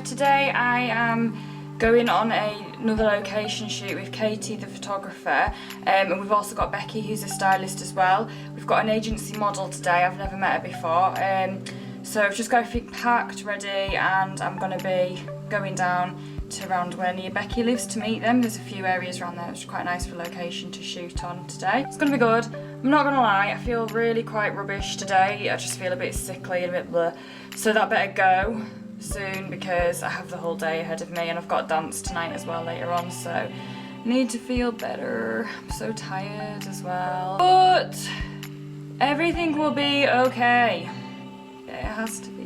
today I am going on another location shoot with Katie the photographer, and we've also got Becky who's a stylist as well. We've got an agency model today, I've never met her before, so I've just got everything packed, ready, and I'm going to be going down to around where near Becky lives to meet them. There's a few areas around there, it's quite nice for location to shoot on today. It's going to be good. I'm not going to lie, I feel really quite rubbish today. I just feel a bit sickly and a bit bleh. So that better go soon because I have the whole day ahead of me and I've got dance tonight as well later on, so I need to feel better. I'm so tired as well. But everything will be okay. It has to be.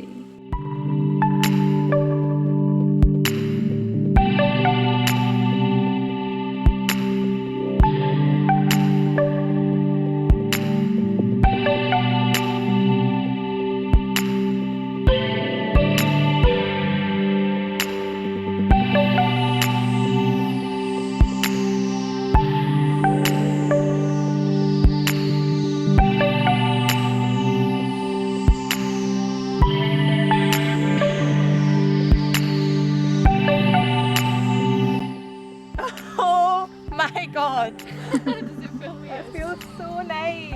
Does it feel weird? It feels so nice.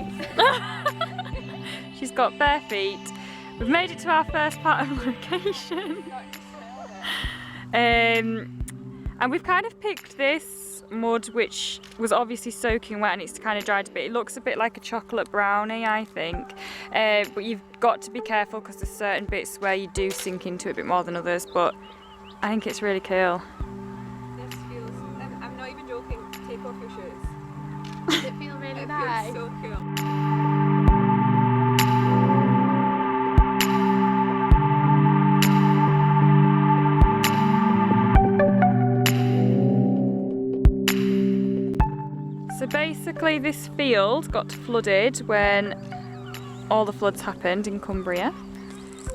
She's got bare feet. We've made it to our first part of location. And we've kind of picked this mud which was obviously soaking wet and it's kind of dried a bit. It looks a bit like a chocolate brownie, I think. But you've got to be careful because there's certain bits where you do sink into it a bit more than others, but I think it's really cool. This feels, I'm not even joking, take off your shoes. Does it feel really nice? It feels so cool. So basically this field got flooded when all the floods happened in Cumbria,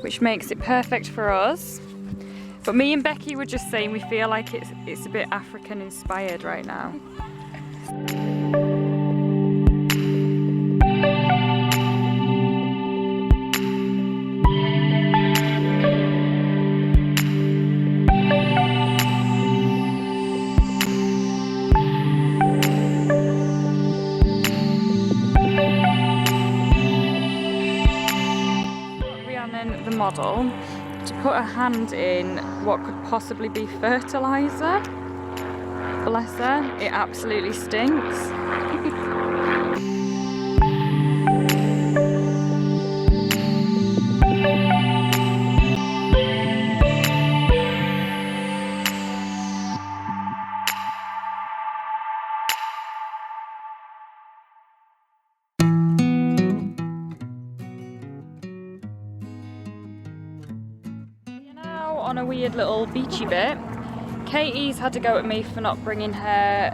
which makes it perfect for us. But me and Becky were just saying we feel like it's a bit African inspired right now. Rhianna, the model, to put a hand in what could possibly be fertiliser. Bless her, it absolutely stinks. On a weird little beachy bit. Katie's had to go at me for not bringing her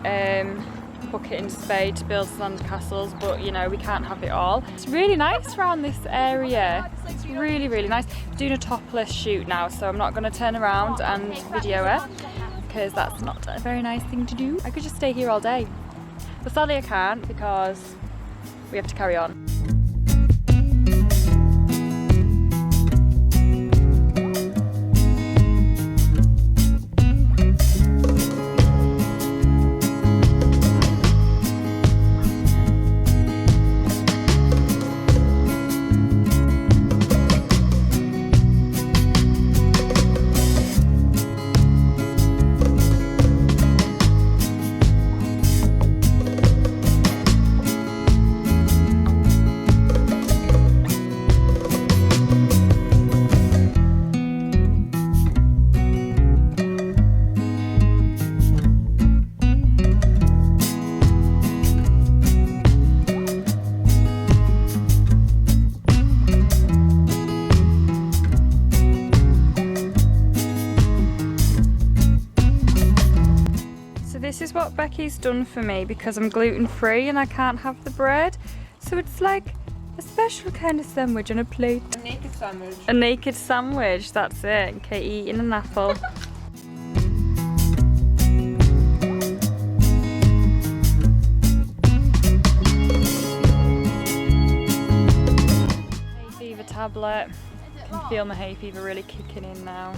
bucket and spade to build sand castles, but you know, we can't have it all. It's really nice around this area. It's really, really nice. We're doing a topless shoot now, so I'm not going to turn around and video her because that's not a very nice thing to do. I could just stay here all day, but sadly I can't because we have to carry on. This is what Becky's done for me because I'm gluten free and I can't have the bread. So it's like a special kind of sandwich on a plate. A naked sandwich. A naked sandwich, that's it. Katie eating an apple. Hay fever tablet. I can feel my hay fever really kicking in now.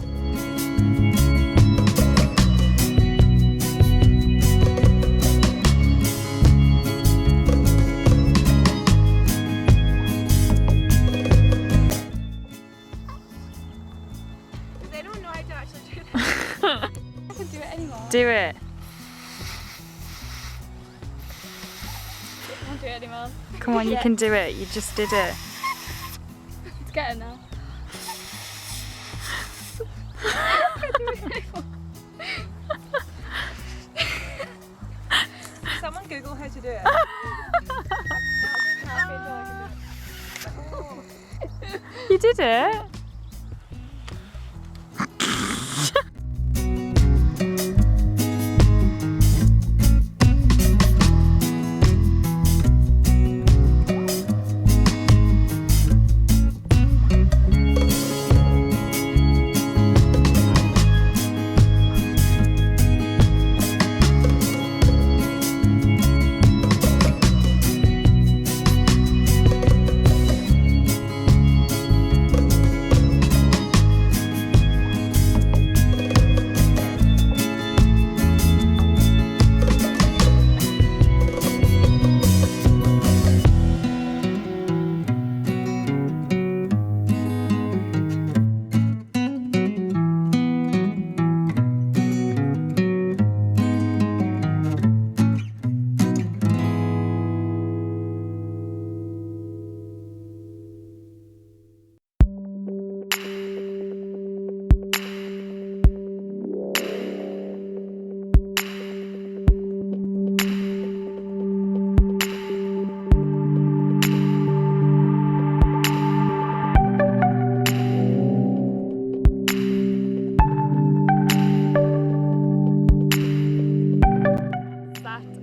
do it. I won't do it anymore. Come on, you can do it. You just did it. It's getting there. Someone Google how to do it. You did it.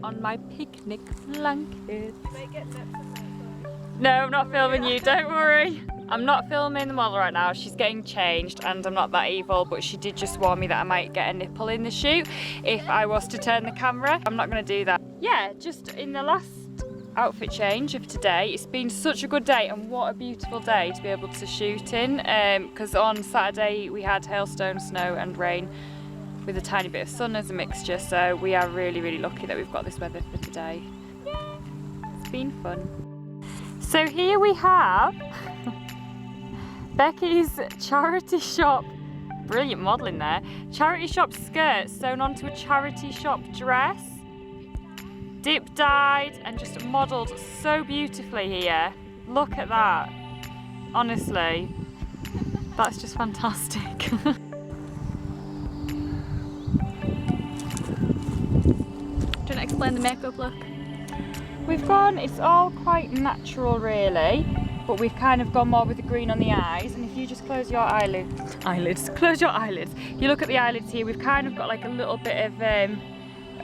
On my picnic blanket. You might get nips in that, No, I'm not filming you, don't worry. I'm not filming the model right now, she's getting changed and I'm not that evil, but she did just warn me that I might get a nipple in the shoot if I was to turn the camera. I'm not going to do that. Yeah, just in the last outfit change of today, it's been such a good day, and what a beautiful day to be able to shoot in, because on Saturday we had hailstone, snow and rain with a tiny bit of sun as a mixture, so we are really lucky that we've got this weather for today. Yeah, it's been fun. So here we have Becky's charity shop, brilliant modelling there, charity shop skirt sewn onto a charity shop dress, dip dyed and just modelled so beautifully here. Look at that, honestly, that's just fantastic. Do you want to explain the makeup look? We've gone, it's all quite natural really, but we've kind of gone more with the green on the eyes, and if you just close your close your eyelids. You look at the eyelids here, we've kind of got like a little bit of,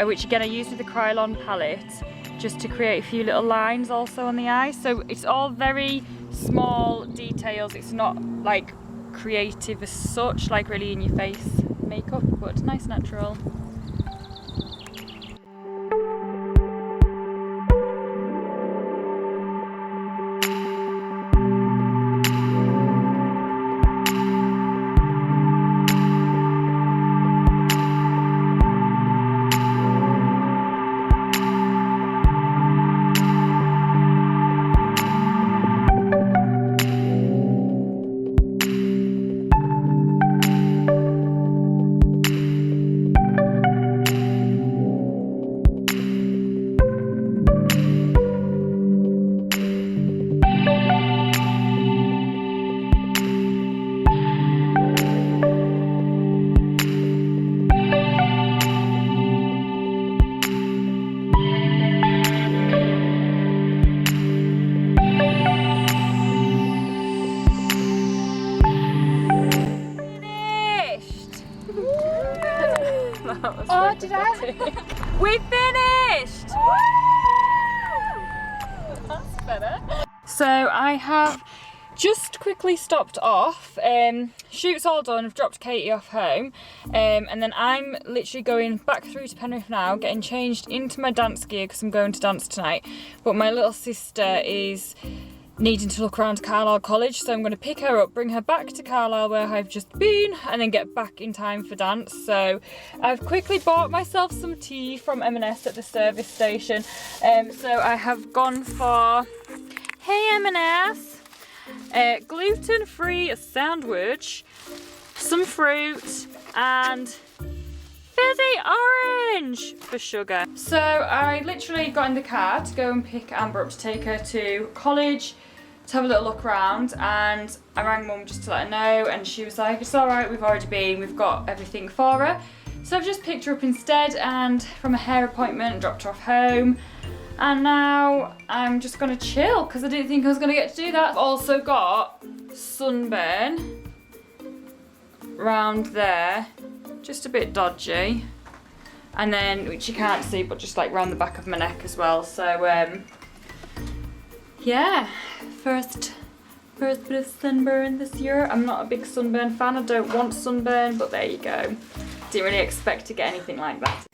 which again I used with the Krylon palette, just to create a few little lines also on the eyes. So it's all very small details, it's not like creative as such, like really in your face makeup, but it's nice natural. Oh, did I? We finished! That's better. So I have just quickly stopped off. Shoot's all done, I've dropped Katie off home, and then I'm literally going back through to Penrith now, getting changed into my dance gear because I'm going to dance tonight. But my little sister is needing to look around Carlisle College, so I'm going to pick her up, bring her back to Carlisle where I've just been, and then get back in time for dance. So I've quickly bought myself some tea from M&S at the service station. So I have gone for, hey M&S, gluten-free sandwich, some fruit and fizzy orange for sugar. So I literally got in the car to go and pick Amber up to take her to college, to have a little look around, and I rang Mum just to let her know, and she was like, it's alright, we've already been, we've got everything for her. So I've just picked her up instead and from a hair appointment and dropped her off home. And now I'm just gonna chill because I didn't think I was gonna get to do that. I've also got sunburn round there, just a bit dodgy. And then, which you can't see, but just like round the back of my neck as well. So yeah, first bit of sunburn this year. I'm not a big sunburn fan, I don't want sunburn, but there you go. Didn't really expect to get anything like that.